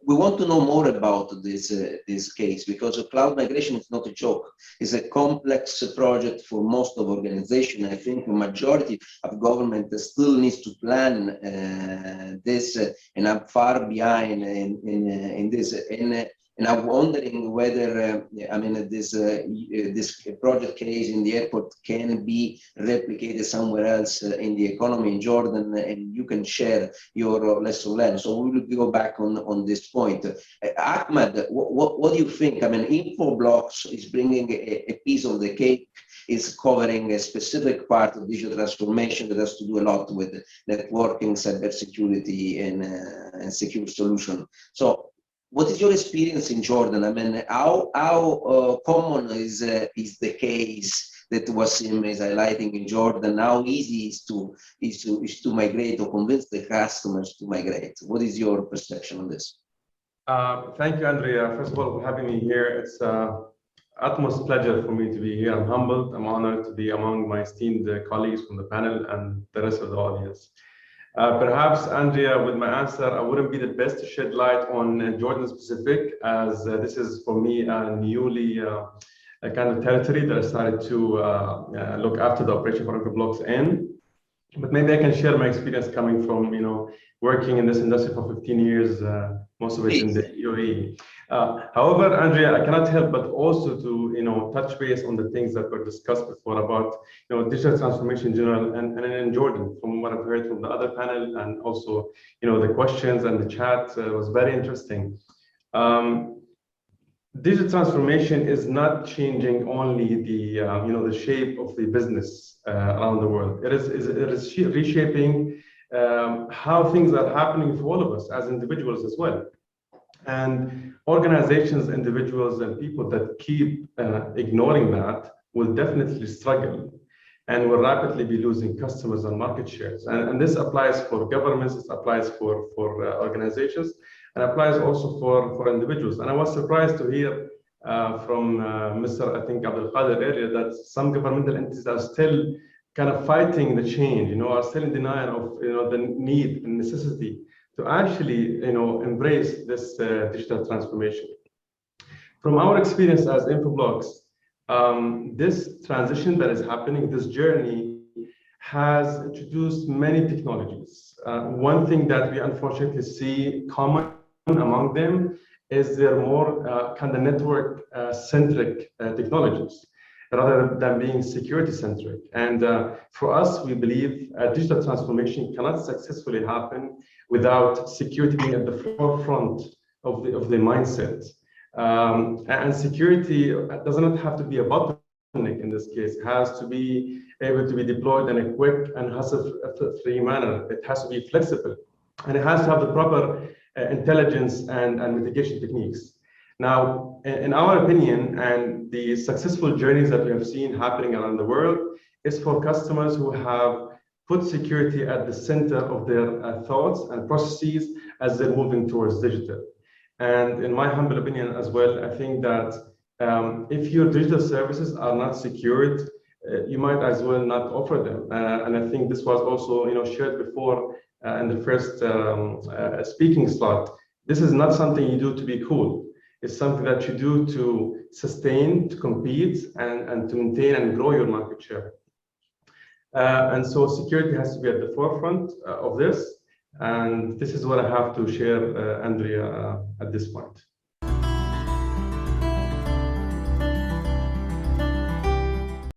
we want to know more about this case, because cloud migration is not a joke. It's a complex project for most of organizations. I think the majority of government still needs to plan this, and I'm far behind in this. And I'm wondering whether, this project case in the airport can be replicated somewhere else in the economy in Jordan, and you can share your lesson learned. So we will go back on this point. Ahmad, what do you think? I mean, Infoblox is bringing a piece of the cake, is covering a specific part of digital transformation that has to do a lot with networking, cybersecurity, and secure solution. So, what is your experience in Jordan? I mean, how common is the case that Wasim is highlighting in Jordan? How easy is to migrate or convince the customers to migrate? What is your perception on this? Thank you, Andrea. First of all, for having me here. It's utmost pleasure for me to be here. I'm humbled. I'm honored to be among my esteemed colleagues from the panel and the rest of the audience. Perhaps, Andrea, with my answer, I wouldn't be the best to shed light on Jordan specific, as this is for me a newly kind of territory that I started to look after the operation for Infoblox in. But maybe I can share my experience coming from, working in this industry for 15 years, most of it in the UAE. However, Andrea, I cannot help but also to, touch base on the things that were discussed before about, digital transformation in general and in Jordan, from what I've heard from the other panel, and also, the questions and the chat was very interesting. Digital transformation is not changing only the shape of the business around the world. It is reshaping how things are happening for all of us as individuals as well. And organizations, individuals, and people that keep ignoring that will definitely struggle and will rapidly be losing customers and market shares. And this applies for governments, it applies for organizations, and applies also for individuals. And I was surprised to hear from Mr. I think Abdul Qadir earlier that some governmental entities are still kind of fighting the change, are still in denial of the need and necessity to actually embrace this digital transformation. From our experience as Infoblox, this transition that is happening, this journey, has introduced many technologies. One thing that we unfortunately see common among them is they're more kind of network-centric technologies, rather than being security-centric. And for us, we believe digital transformation cannot successfully happen without security being at the forefront of the mindset. And security does not have to be a bottleneck in this case. It has to be able to be deployed in a quick and hassle-free manner. It has to be flexible, and it has to have the proper intelligence and mitigation techniques. Now, in our opinion, and the successful journeys that we have seen happening around the world, is for customers who have put security at the center of their thoughts and processes as they're moving towards digital. And in my humble opinion as well, I think that if your digital services are not secured, you might as well not offer them. And I think this was also shared before in the first speaking slot. This is not something you do to be cool. It's something that you do to sustain, to compete, and to maintain and grow your market share. And so security has to be at the forefront of this. And this is what I have to share, Andrea, at this point.